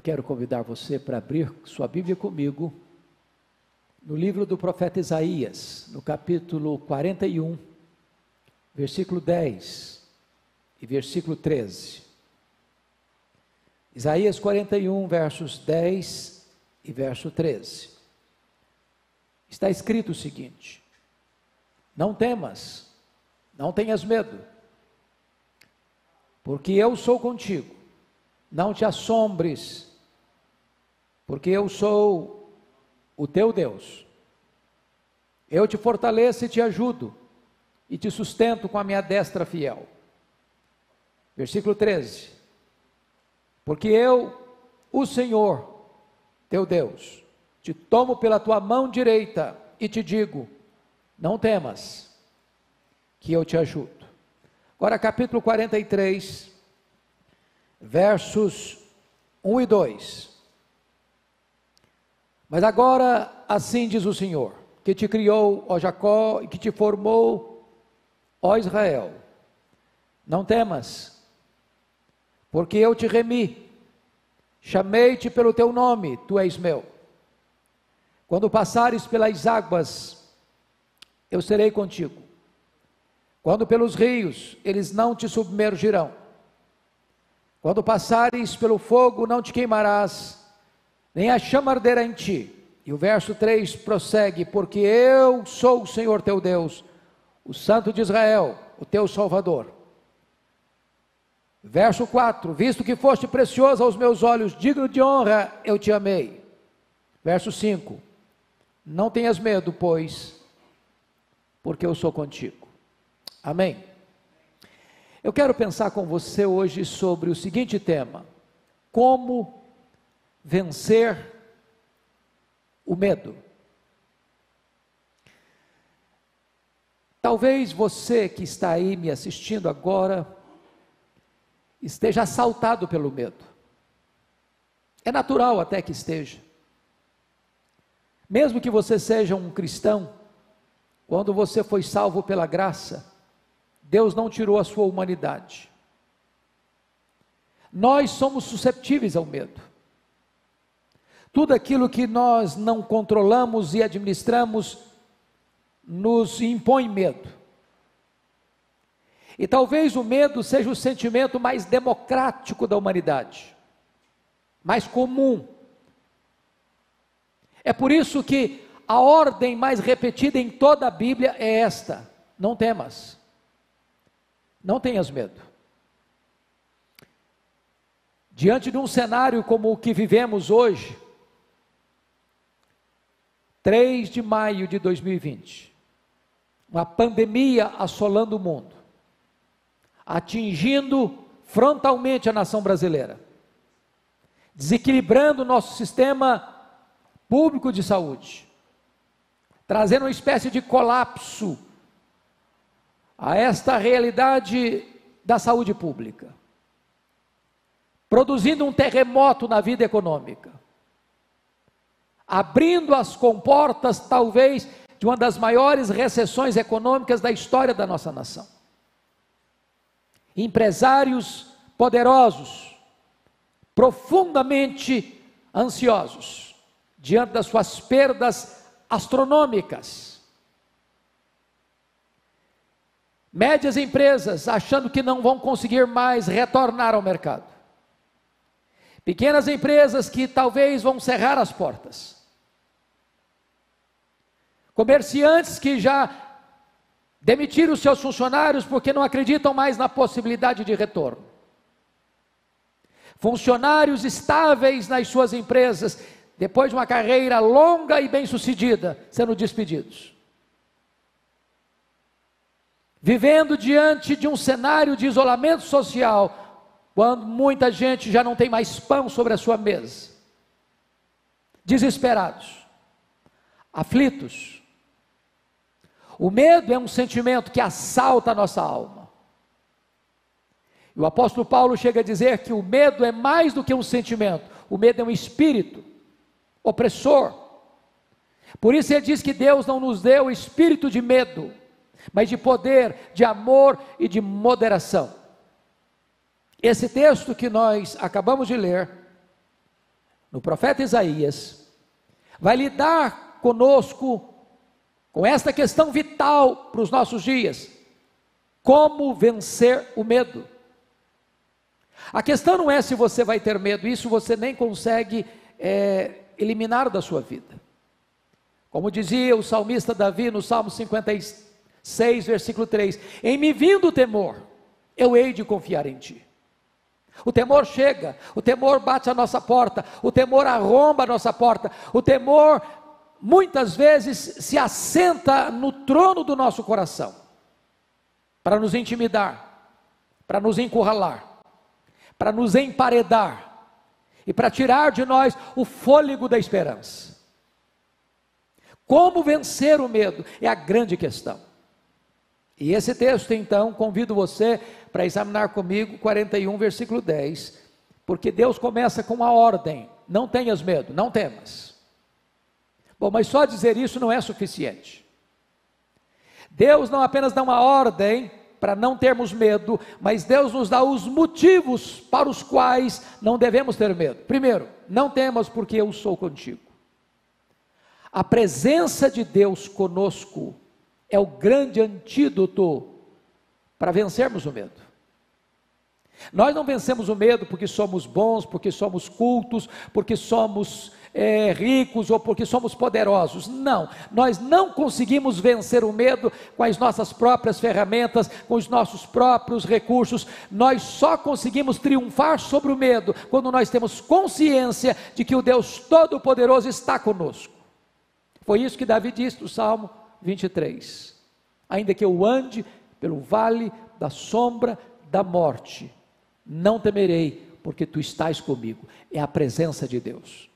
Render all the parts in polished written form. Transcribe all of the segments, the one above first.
Eu quero convidar você para abrir sua Bíblia comigo no livro do profeta Isaías, no capítulo 41, versículo 10 e versículo 13. Isaías 41, versos 10 e verso 13. Está escrito o seguinte: não temas, não tenhas medo, porque eu sou contigo. Não te assombres, porque eu sou o teu Deus. Eu te fortaleço e te ajudo, e te sustento com a minha destra fiel. Versículo 13. Porque eu, o Senhor, teu Deus, te tomo pela tua mão direita e te digo: não temas, que eu te ajudo. Agora capítulo 43, versos 1 e 2. Mas agora assim diz o Senhor, que te criou, ó Jacó, e que te formou, ó Israel: não temas, porque eu te remi, chamei-te pelo teu nome, tu és meu. Quando passares pelas águas, eu serei contigo. Quando pelos rios, eles não te submergirão. Quando passares pelo fogo, não te queimarás, nem a chama arderá em ti. E o verso 3 prossegue: porque eu sou o Senhor teu Deus, o Santo de Israel, o teu Salvador. Verso 4: visto que foste precioso aos meus olhos, digno de honra, eu te amei. Verso 5: não tenhas medo, pois, porque eu sou contigo. Amém. Eu quero pensar com você hoje sobre o seguinte tema: como vencer o medo. Talvez você que está aí me assistindo agora esteja assaltado pelo medo. É natural até que esteja. Mesmo que você seja um cristão, quando você foi salvo pela graça, Deus não tirou a sua humanidade. Nós somos susceptíveis ao medo. Tudo aquilo que nós não controlamos e administramos nos impõe medo. E talvez o medo seja o sentimento mais democrático da humanidade, mais comum. É por isso que a ordem mais repetida em toda a Bíblia é esta: não temas. Não tenhas medo. Diante de um cenário como o que vivemos hoje, 3 de maio de 2020, uma pandemia assolando o mundo, atingindo frontalmente a nação brasileira, desequilibrando o nosso sistema público de saúde, trazendo uma espécie de colapso a esta realidade da saúde pública, produzindo um terremoto na vida econômica, abrindo as comportas talvez de uma das maiores recessões econômicas da história da nossa nação. Empresários poderosos, profundamente ansiosos, diante das suas perdas astronômicas. Médias empresas achando que não vão conseguir mais retornar ao mercado. Pequenas empresas que talvez vão cerrar as portas. Comerciantes que já demitiram seus funcionários porque não acreditam mais na possibilidade de retorno. Funcionários estáveis nas suas empresas, depois de uma carreira longa e bem-sucedida, sendo despedidos. Vivendo diante de um cenário de isolamento social, quando muita gente já não tem mais pão sobre a sua mesa. Desesperados, aflitos. O medo é um sentimento que assalta a nossa alma. E o apóstolo Paulo chega a dizer que o medo é mais do que um sentimento, o medo é um espírito opressor. Por isso ele diz que Deus não nos deu o espírito de medo, mas de poder, de amor e de moderação. Esse texto que nós acabamos de ler no profeta Isaías, vai lidar conosco com esta questão vital para os nossos dias: como vencer o medo. A questão não é se você vai ter medo, isso você nem consegue eliminar da sua vida. Como dizia o salmista Davi no Salmo 56, versículo 3: em me vindo o temor, eu hei de confiar em ti. O temor chega, o temor bate à nossa porta, o temor arromba a nossa porta, o temor muitas vezes se assenta no trono do nosso coração, para nos intimidar, para nos encurralar, para nos emparedar e para tirar de nós o fôlego da esperança. Como vencer o medo é a grande questão. E esse texto, então, convido você para examinar comigo 41, versículo 10, porque Deus começa com uma ordem: não tenhas medo, não temas. Bom, mas só dizer isso não é suficiente. Deus não apenas dá uma ordem para não termos medo, mas Deus nos dá os motivos para os quais não devemos ter medo. Primeiro, não temas porque eu sou contigo. A presença de Deus conosco é o grande antídoto para vencermos o medo. Nós não vencemos o medo porque somos bons, porque somos cultos, porque somos ricos ou porque somos poderosos. Não, nós não conseguimos vencer o medo com as nossas próprias ferramentas, com os nossos próprios recursos. Nós só conseguimos triunfar sobre o medo quando nós temos consciência de que o Deus Todo-Poderoso está conosco. Foi isso que Davi disse no Salmo 23: ainda que eu ande pelo vale da sombra da morte, não temerei, porque tu estás comigo. É a presença de Deus.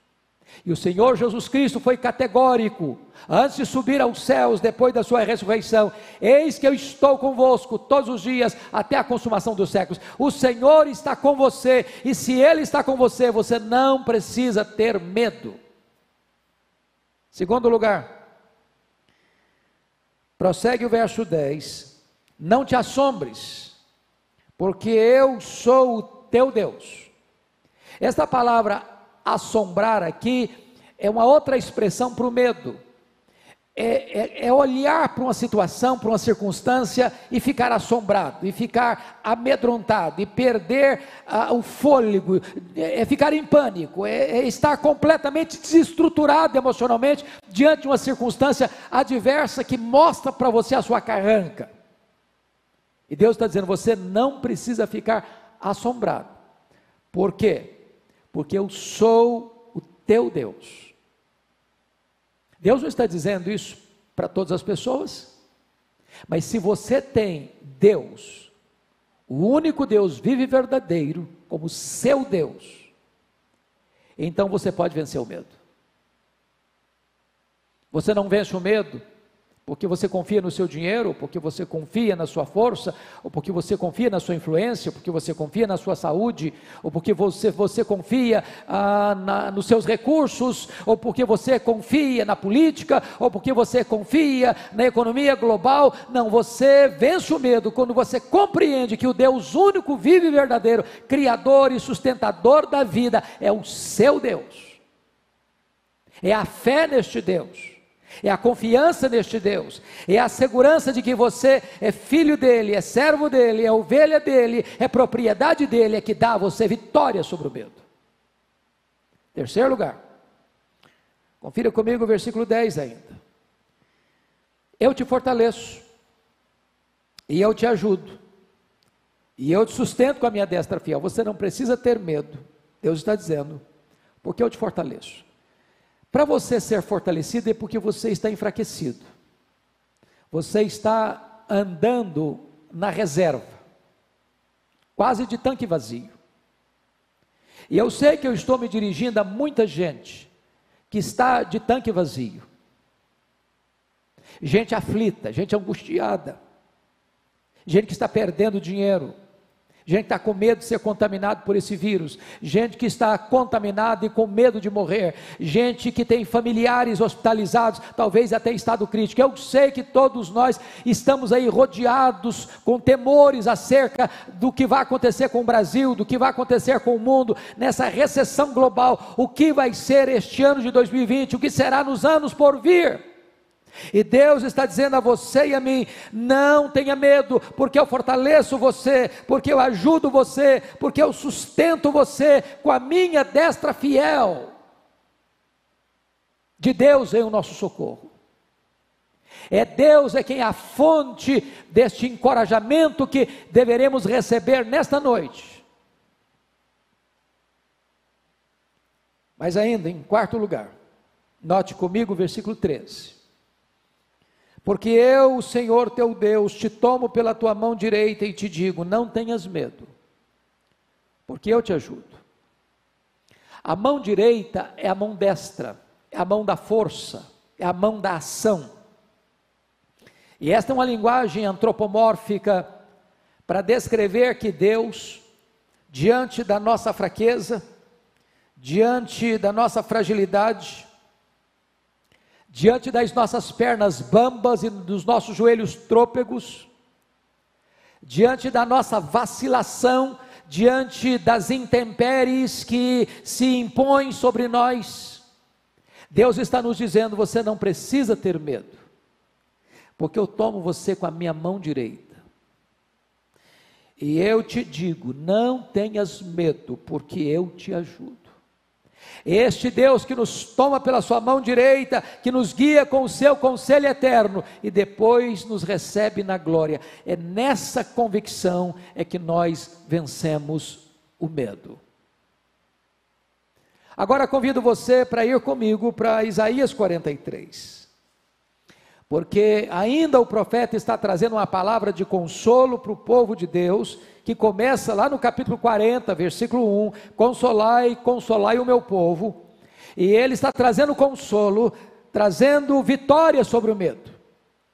E o Senhor Jesus Cristo foi categórico, antes de subir aos céus, depois da sua ressurreição: eis que eu estou convosco todos os dias, até a consumação dos séculos. O Senhor está com você, e se Ele está com você, você não precisa ter medo. Segundo lugar, prossegue o verso 10: não te assombres, porque eu sou o teu Deus. Esta palavra assombrar aqui é uma outra expressão para o medo. É olhar para uma situação, para uma circunstância e ficar assombrado, e ficar amedrontado, e perder o fôlego, ficar em pânico, estar completamente desestruturado emocionalmente diante de uma circunstância adversa que mostra para você a sua carranca. E Deus está dizendo: você não precisa ficar assombrado. Por quê? Porque eu sou o teu Deus. Deus não está dizendo isso para todas as pessoas, mas se você tem Deus, o único Deus vivo e verdadeiro, como seu Deus, então você pode vencer o medo. Você não vence o medo porque você confia no seu dinheiro, ou porque você confia na sua força, ou porque você confia na sua influência, ou porque você confia na sua saúde, ou porque você confia nos seus recursos, ou porque você confia na política, ou porque você confia na economia global. Não, você vence o medo quando você compreende que o Deus único, vivo e verdadeiro, criador e sustentador da vida, é o seu Deus. É a fé neste Deus, é a confiança neste Deus, é a segurança de que você é filho dele, é servo dele, é ovelha dele, é propriedade dele, é que dá a você vitória sobre o medo. Terceiro lugar, confira comigo o versículo 10 ainda: eu te fortaleço, e eu te ajudo, e eu te sustento com a minha destra fiel. Você não precisa ter medo, Deus está dizendo, porque eu te fortaleço. Para você ser fortalecido é porque você está enfraquecido, você está andando na reserva, quase de tanque vazio. E eu sei que eu estou me dirigindo a muita gente que está de tanque vazio, gente aflita, gente angustiada, gente que está perdendo dinheiro, gente que está com medo de ser contaminado por esse vírus, gente que está contaminada e com medo de morrer, gente que tem familiares hospitalizados, talvez até em estado crítico. Eu sei que todos nós estamos aí rodeados com temores acerca do que vai acontecer com o Brasil, do que vai acontecer com o mundo, nessa recessão global, o que vai ser este ano de 2020, o que será nos anos por vir. E Deus está dizendo a você e a mim: não tenha medo, porque eu fortaleço você, porque eu ajudo você, porque eu sustento você com a minha destra fiel. De Deus vem o nosso socorro. Deus é quem é a fonte deste encorajamento que deveremos receber nesta noite. Mas ainda, em quarto lugar, note comigo o versículo 13. Porque eu, o Senhor teu Deus, te tomo pela tua mão direita e te digo: não tenhas medo, porque eu te ajudo. A mão direita é a mão destra, é a mão da força, é a mão da ação. E esta é uma linguagem antropomórfica para descrever que Deus, diante da nossa fraqueza, diante da nossa fragilidade, diante das nossas pernas bambas e dos nossos joelhos trôpegos, diante da nossa vacilação, diante das intempéries que se impõem sobre nós, Deus está nos dizendo: você não precisa ter medo, porque eu tomo você com a minha mão direita, e eu te digo: não tenhas medo, porque eu te ajudo. Este Deus que nos toma pela sua mão direita, que nos guia com o seu conselho eterno e depois nos recebe na glória, é nessa convicção é que nós vencemos o medo. Agora convido você para ir comigo para Isaías 43, porque ainda o profeta está trazendo uma palavra de consolo para o povo de Deus, que começa lá no capítulo 40, versículo 1, consolai, consolai o meu povo, e ele está trazendo consolo, trazendo vitória sobre o medo.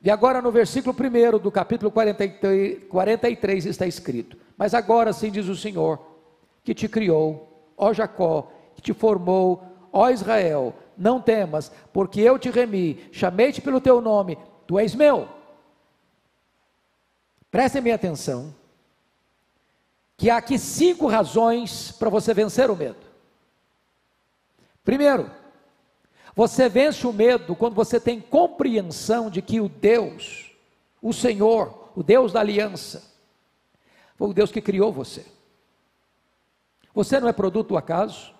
E agora no versículo 1 do capítulo 43 está escrito: mas agora assim diz o Senhor, que te criou, ó Jacó, que te formou, ó Israel, não temas, porque eu te remi, chamei-te pelo teu nome, tu és meu. Prestem bem atenção, que há aqui 5 razões para você vencer o medo. Primeiro, você vence o medo quando você tem compreensão de que o Deus, o Senhor, o Deus da aliança, foi o Deus que criou você. Você não é produto do acaso,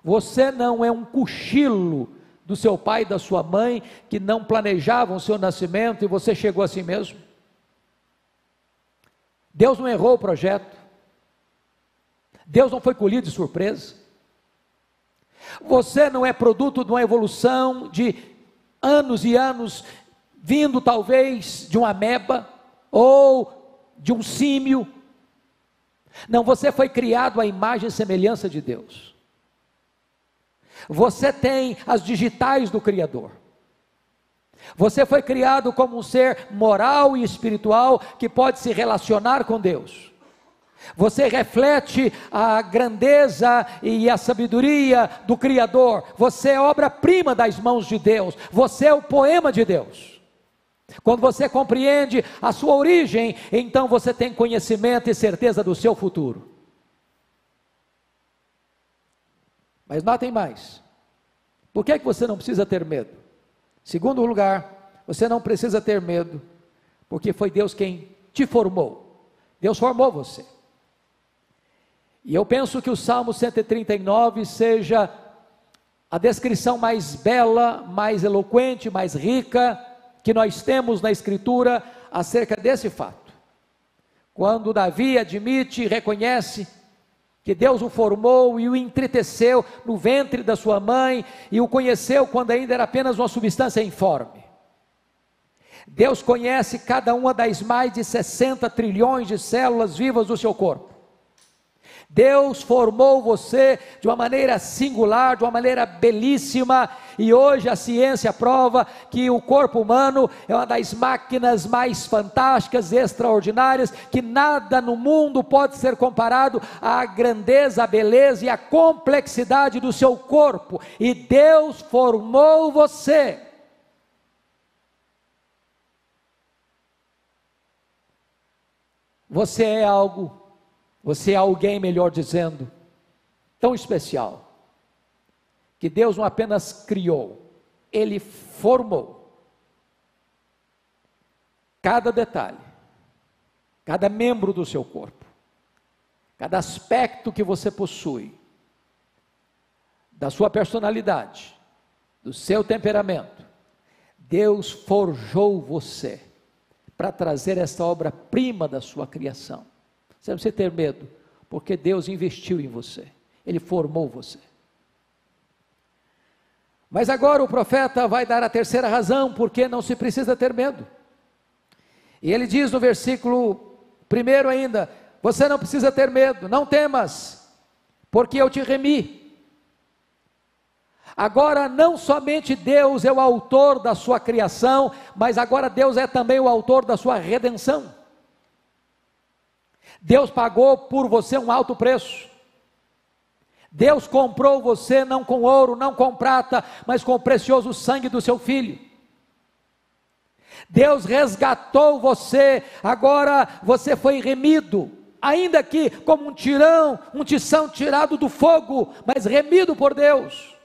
você não é um cochilo do seu pai e da sua mãe, que não planejavam o seu nascimento e você chegou assim mesmo. Deus não errou o projeto, Deus não foi colhido de surpresa, você não é produto de uma evolução de anos e anos, vindo talvez de uma ameba, ou de um símio. Não, você foi criado à imagem e semelhança de Deus, você tem as digitais do Criador, você foi criado como um ser moral e espiritual, que pode se relacionar com Deus, você reflete a grandeza e a sabedoria do Criador, você é obra-prima das mãos de Deus, você é o poema de Deus. Quando você compreende a sua origem, então você tem conhecimento e certeza do seu futuro. Mas notem mais, por que você não precisa ter medo? Segundo lugar, você não precisa ter medo, porque foi Deus quem te formou, Deus formou você. E eu penso que o Salmo 139 seja a descrição mais bela, mais eloquente, mais rica, que nós temos na Escritura, acerca desse fato. Quando Davi admite e reconhece que Deus o formou e o entreteceu no ventre da sua mãe, e o conheceu quando ainda era apenas uma substância informe. Deus conhece cada uma das mais de 60 trilhões de células vivas do seu corpo. Deus formou você de uma maneira singular, de uma maneira belíssima, e hoje a ciência prova que o corpo humano é uma das máquinas mais fantásticas e extraordinárias, que nada no mundo pode ser comparado à grandeza, à beleza e à complexidade do seu corpo, e Deus formou você. Você é algo, você é alguém, melhor dizendo, tão especial, que Deus não apenas criou, Ele formou. Cada detalhe, cada membro do seu corpo, cada aspecto que você possui, da sua personalidade, do seu temperamento, Deus forjou você para trazer essa obra-prima da sua criação. Você não precisa ter medo, porque Deus investiu em você, Ele formou você. Mas agora o profeta vai dar a terceira razão, porque não se precisa ter medo. E ele diz no versículo 1 ainda: você não precisa ter medo, não temas, porque eu te remi. Agora não somente Deus é o autor da sua criação, mas agora Deus é também o autor da sua redenção. Deus pagou por você um alto preço. Deus comprou você não com ouro, não com prata, mas com o precioso sangue do seu Filho. Deus resgatou você, agora você foi remido, ainda que como um tição tirado do fogo, mas remido por Deus.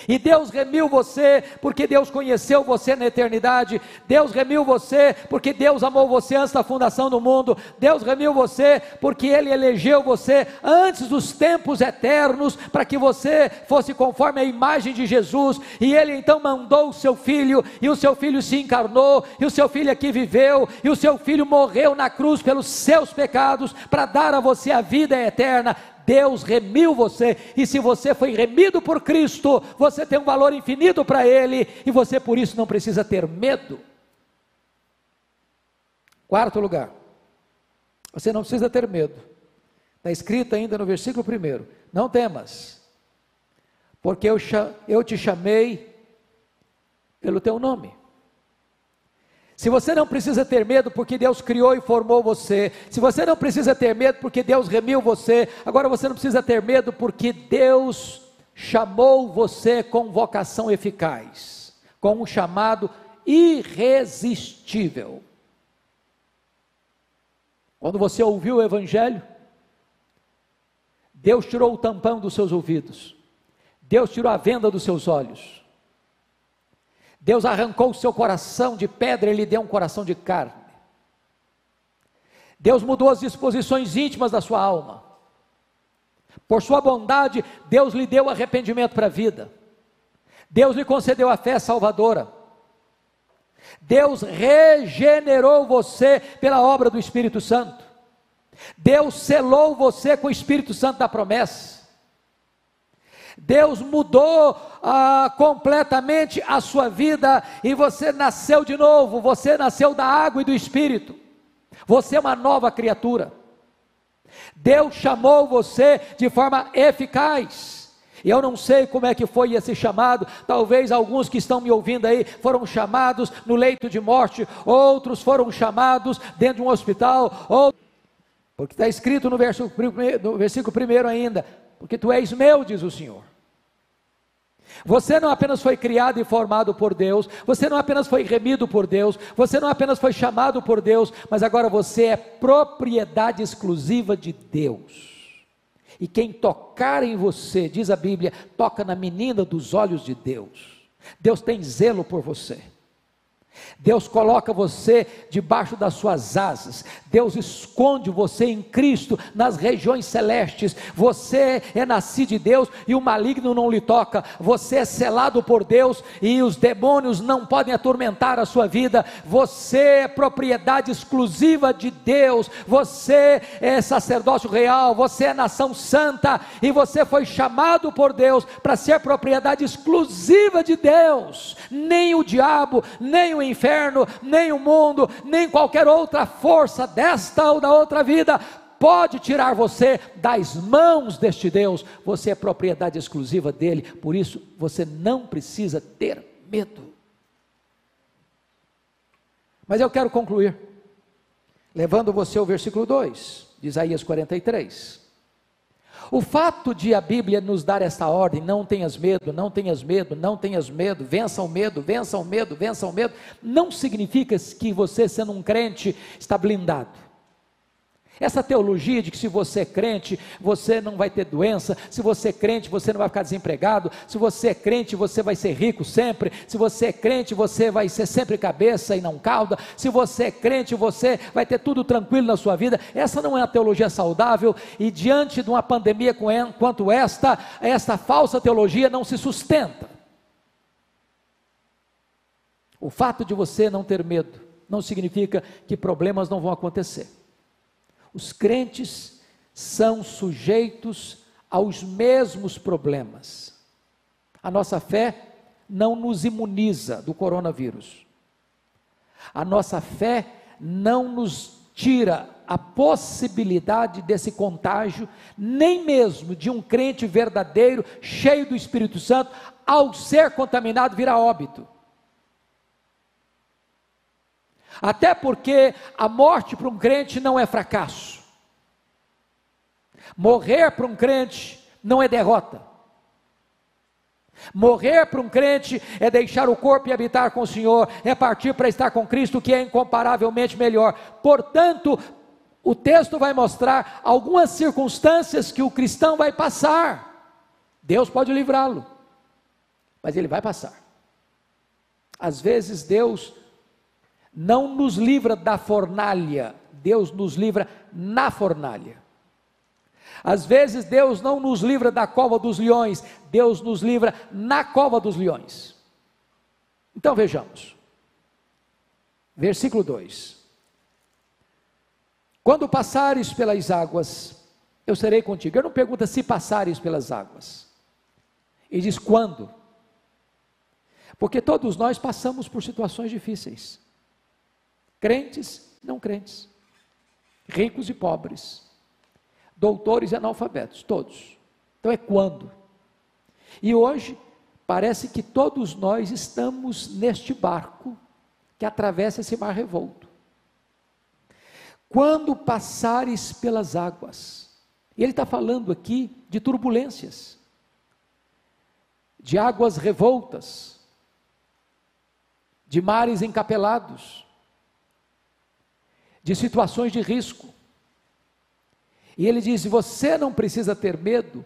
E Deus remiu você, porque Deus conheceu você na eternidade. Deus remiu você, porque Deus amou você antes da fundação do mundo. Deus remiu você, porque Ele elegeu você antes dos tempos eternos, para que você fosse conforme a imagem de Jesus. E Ele então mandou o seu Filho, e o seu Filho se encarnou, e o seu Filho aqui viveu, e o seu Filho morreu na cruz pelos seus pecados, para dar a você a vida eterna. Deus remiu você, e se você foi remido por Cristo, você tem um valor infinito para Ele, e você por isso não precisa ter medo. Quarto lugar, você não precisa ter medo. Está escrito ainda no versículo 1: não temas, porque eu te chamei pelo teu nome. Se você não precisa ter medo porque Deus criou e formou você, se você não precisa ter medo porque Deus remiu você, agora você não precisa ter medo porque Deus chamou você com vocação eficaz, com um chamado irresistível. Quando você ouviu o Evangelho, Deus tirou o tampão dos seus ouvidos, Deus tirou a venda dos seus olhos, Deus arrancou o seu coração de pedra e lhe deu um coração de carne. Deus mudou as disposições íntimas da sua alma. Por sua bondade, Deus lhe deu arrependimento para a vida. Deus lhe concedeu a fé salvadora. Deus regenerou você pela obra do Espírito Santo. Deus selou você com o Espírito Santo da promessa. Deus mudou completamente a sua vida, e você nasceu de novo, você nasceu da água e do Espírito, você é uma nova criatura. Deus chamou você de forma eficaz, e eu não sei como é que foi esse chamado. Talvez alguns que estão me ouvindo aí foram chamados no leito de morte, outros foram chamados dentro de um hospital, porque está escrito no versículo 1 ainda: porque tu és meu, diz o Senhor. Você não apenas foi criado e formado por Deus, você não apenas foi remido por Deus, você não apenas foi chamado por Deus, mas agora você é propriedade exclusiva de Deus. E quem tocar em você, diz a Bíblia, toca na menina dos olhos de Deus. Deus tem zelo por você. Deus coloca você debaixo das suas asas. Deus esconde você em Cristo nas regiões celestes. Você é nascido de Deus e o maligno não lhe toca. Você é selado por Deus e os demônios não podem atormentar a sua vida. Você é propriedade exclusiva de Deus. Você é sacerdócio real, você é nação santa, e você foi chamado por Deus para ser propriedade exclusiva de Deus. Nem o diabo, nem o inferno, nem o mundo, nem qualquer outra força desta ou da outra vida pode tirar você das mãos deste Deus. Você é propriedade exclusiva dele, por isso você não precisa ter medo. Mas eu quero concluir, levando você ao versículo 2, de Isaías 43. O fato de a Bíblia nos dar esta ordem, não tenhas medo, não tenhas medo, não tenhas medo, vença o medo, vença o medo, vença o medo, não significa que você, sendo um crente, está blindado. Essa teologia de que se você é crente, você não vai ter doença, se você é crente, você não vai ficar desempregado, se você é crente, você vai ser rico sempre, se você é crente, você vai ser sempre cabeça e não cauda, se você é crente, você vai ter tudo tranquilo na sua vida. Essa não é uma teologia saudável, e diante de uma pandemia quanto esta falsa teologia não se sustenta. O fato de você não ter medo, não significa que problemas não vão acontecer. Os crentes são sujeitos aos mesmos problemas. A nossa fé não nos imuniza do coronavírus. A nossa fé não nos tira a possibilidade desse contágio, nem mesmo de um crente verdadeiro, cheio do Espírito Santo, ao ser contaminado, vir a óbito. Até porque a morte para um crente não é fracasso. Morrer para um crente não é derrota. Morrer para um crente é deixar o corpo e habitar com o Senhor, é partir para estar com Cristo, que é incomparavelmente melhor. Portanto, o texto vai mostrar algumas circunstâncias que o cristão vai passar. Deus pode livrá-lo, mas ele vai passar. Às vezes Deus não nos livra da fornalha, Deus nos livra na fornalha. Às vezes Deus não nos livra da cova dos leões, Deus nos livra na cova dos leões. Então vejamos, versículo 2: quando passares pelas águas, eu serei contigo. Ele não pergunta se passares pelas águas, ele diz quando, porque todos nós passamos por situações difíceis. Crentes, não crentes, ricos e pobres, doutores e analfabetos, todos. Então é quando. E hoje, parece que todos nós estamos neste barco que atravessa esse mar revolto. Quando passares pelas águas, e ele está falando aqui de turbulências, de águas revoltas, de mares encapelados, de situações de risco. E ele diz: você não precisa ter medo,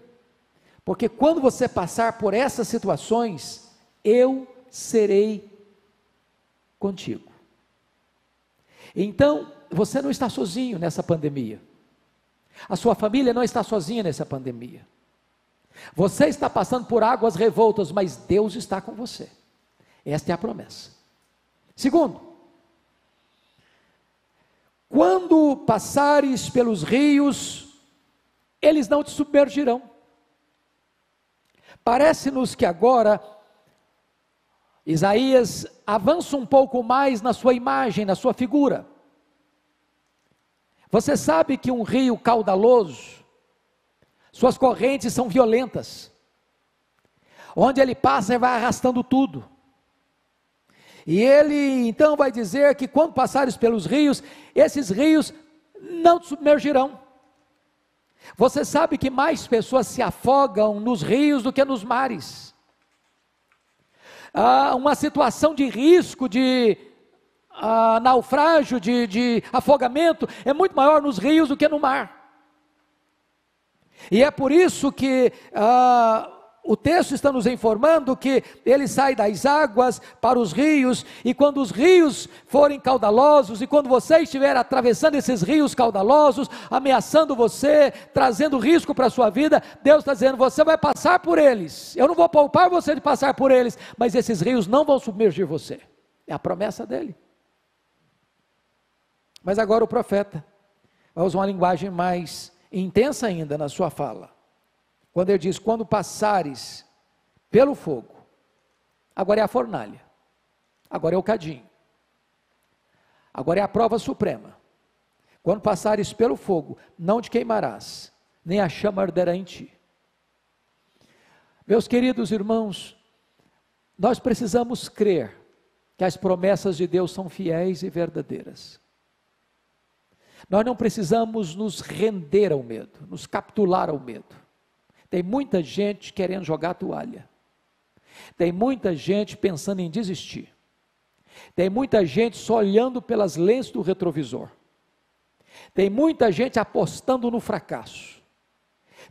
porque quando você passar por essas situações, eu serei contigo. Então, você não está sozinho nessa pandemia, a sua família não está sozinha nessa pandemia, você está passando por águas revoltas, mas Deus está com você, esta é a promessa. Segundo, quando passares pelos rios, eles não te submergirão. Parece-nos que agora, Isaías avança um pouco mais na sua imagem, na sua figura. Você sabe que um rio caudaloso, suas correntes são violentas. Onde ele passa, ele vai arrastando tudo. E ele então vai dizer que quando passares pelos rios, esses rios não te submergirão. Você sabe que mais pessoas se afogam nos rios do que nos mares. Uma situação de risco, de naufrágio, de afogamento, é muito maior nos rios do que no mar. E é por isso que o texto está nos informando que ele sai das águas para os rios, e quando os rios forem caudalosos, e quando você estiver atravessando esses rios caudalosos, ameaçando você, trazendo risco para a sua vida, Deus está dizendo: você vai passar por eles, eu não vou poupar você de passar por eles, mas esses rios não vão submergir você, é a promessa dele. Mas agora o profeta vai usar uma linguagem mais intensa ainda na sua fala, quando ele diz: quando passares pelo fogo, agora é a fornalha, agora é o cadinho, agora é a prova suprema. Quando passares pelo fogo, não te queimarás, nem a chama arderá em ti. Meus queridos irmãos, nós precisamos crer que as promessas de Deus são fiéis e verdadeiras. Nós não precisamos nos render ao medo, nos capitular ao medo. Tem muita gente querendo jogar a toalha. Tem muita gente pensando em desistir. Tem muita gente só olhando pelas lentes do retrovisor. Tem muita gente apostando no fracasso.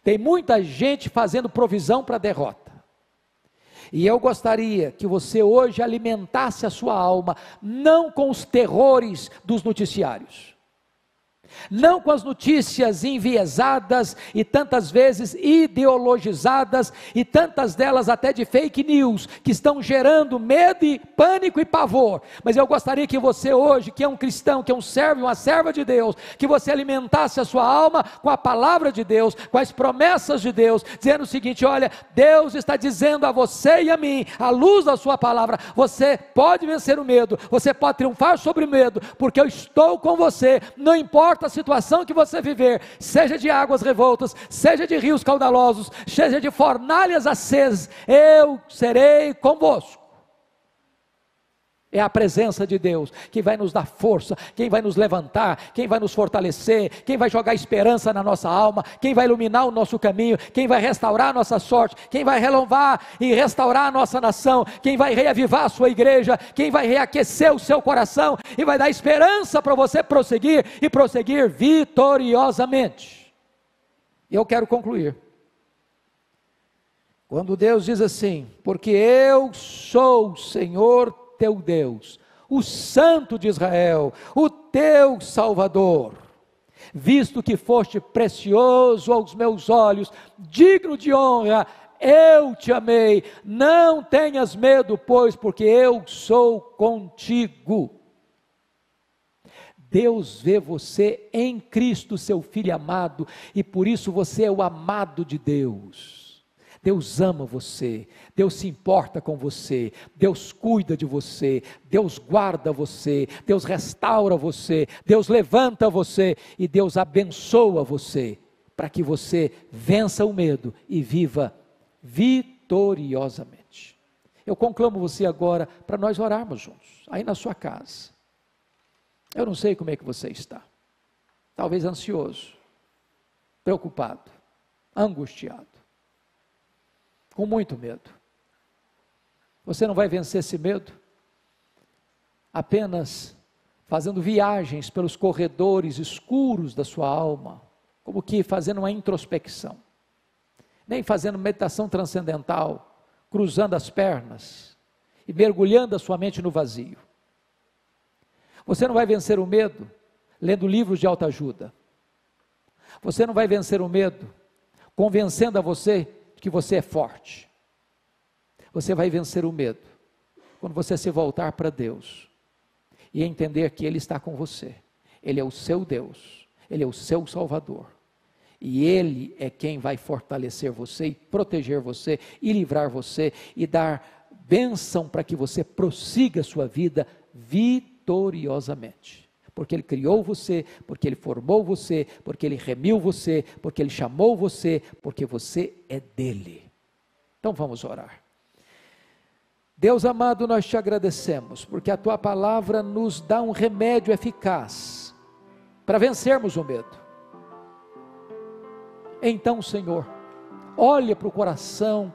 Tem muita gente fazendo provisão para a derrota. E eu gostaria que você hoje alimentasse a sua alma, não com os terrores dos noticiários, não com as notícias enviesadas e tantas vezes ideologizadas, e tantas delas até de fake news, que estão gerando medo e pânico e pavor. Mas eu gostaria que você hoje, que é um cristão, que é um servo e uma serva de Deus, que você alimentasse a sua alma com a palavra de Deus, com as promessas de Deus, dizendo o seguinte: olha, Deus está dizendo a você e a mim, à luz da sua palavra, você pode vencer o medo, você pode triunfar sobre o medo, porque eu estou com você, não importa a situação que você viver, seja de águas revoltas, seja de rios caudalosos, seja de fornalhas acesas, eu serei convosco. É a presença de Deus que vai nos dar força, quem vai nos levantar, quem vai nos fortalecer, quem vai jogar esperança na nossa alma, quem vai iluminar o nosso caminho, quem vai restaurar a nossa sorte, quem vai renovar e restaurar a nossa nação, quem vai reavivar a sua igreja, quem vai reaquecer o seu coração e vai dar esperança para você prosseguir e prosseguir vitoriosamente. E eu quero concluir. Quando Deus diz assim: porque eu sou o Senhor teu Deus, o Santo de Israel, o teu Salvador, visto que foste precioso aos meus olhos, digno de honra, eu te amei, não tenhas medo, pois, porque eu sou contigo. Deus vê você em Cristo, seu Filho amado, e por isso você é o amado de Deus. Deus ama você, Deus se importa com você, Deus cuida de você, Deus guarda você, Deus restaura você, Deus levanta você e Deus abençoa você, para que você vença o medo e viva vitoriosamente. Eu conclamo você agora para nós orarmos juntos, aí na sua casa. Eu não sei como é que você está, talvez ansioso, preocupado, angustiado, com muito medo. Você não vai vencer esse medo apenas fazendo viagens pelos corredores escuros da sua alma, como que fazendo uma introspecção, nem fazendo meditação transcendental, cruzando as pernas e mergulhando a sua mente no vazio. Você não vai vencer o medo lendo livros de autoajuda. Você não vai vencer o medo convencendo a você que você é forte. Você vai vencer o medo quando você se voltar para Deus e entender que Ele está com você. Ele é o seu Deus, Ele é o seu Salvador, e Ele é quem vai fortalecer você e proteger você e livrar você e dar bênção para que você prossiga a sua vida vitoriosamente. Porque Ele criou você, porque Ele formou você, porque Ele remiu você, porque Ele chamou você, porque você é dEle. Então vamos orar. Deus amado, nós te agradecemos, porque a Tua palavra nos dá um remédio eficaz para vencermos o medo. Então, Senhor, olha para o coração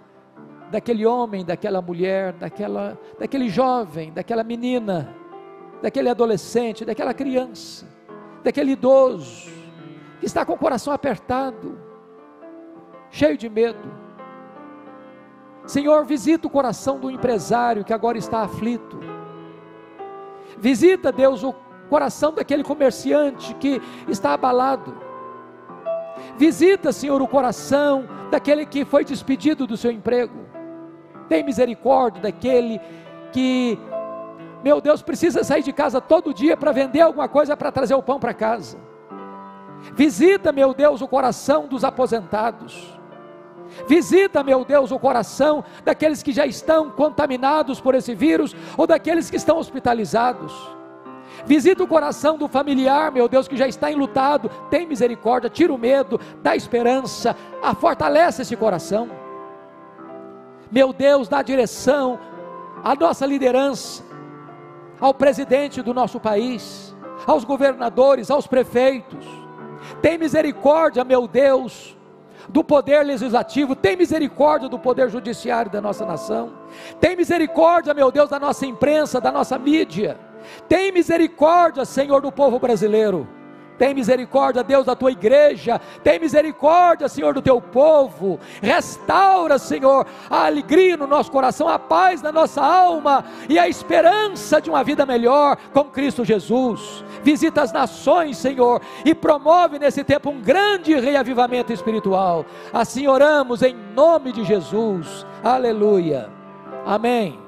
daquele homem, daquela mulher, daquele jovem, daquela menina, daquele adolescente, daquela criança, daquele idoso, que está com o coração apertado, cheio de medo. Senhor, visita o coração do empresário que agora está aflito. Visita, Deus, o coração daquele comerciante que está abalado. Visita, Senhor, o coração daquele que foi despedido do seu emprego. Tem misericórdia daquele que, meu Deus, precisa sair de casa todo dia para vender alguma coisa para trazer o pão para casa. Visita, meu Deus, o coração dos aposentados. Visita, meu Deus, o coração daqueles que já estão contaminados por esse vírus, ou daqueles que estão hospitalizados. Visita o coração do familiar, meu Deus, que já está enlutado. Tem misericórdia, tira o medo, dá esperança, fortalece esse coração. Meu Deus, dá direção à nossa liderança, ao presidente do nosso país, aos governadores, aos prefeitos. Tem misericórdia, meu Deus, do poder legislativo. Tem misericórdia do poder judiciário da nossa nação. Tem misericórdia, meu Deus, da nossa imprensa, da nossa mídia. Tem misericórdia, Senhor, do povo brasileiro. Tem misericórdia, Deus, da tua igreja. Tem misericórdia, Senhor, do teu povo. Restaura, Senhor, a alegria no nosso coração, a paz na nossa alma e a esperança de uma vida melhor com Cristo Jesus. Visita as nações, Senhor, e promove nesse tempo um grande reavivamento espiritual. Assim oramos em nome de Jesus. Aleluia. Amém.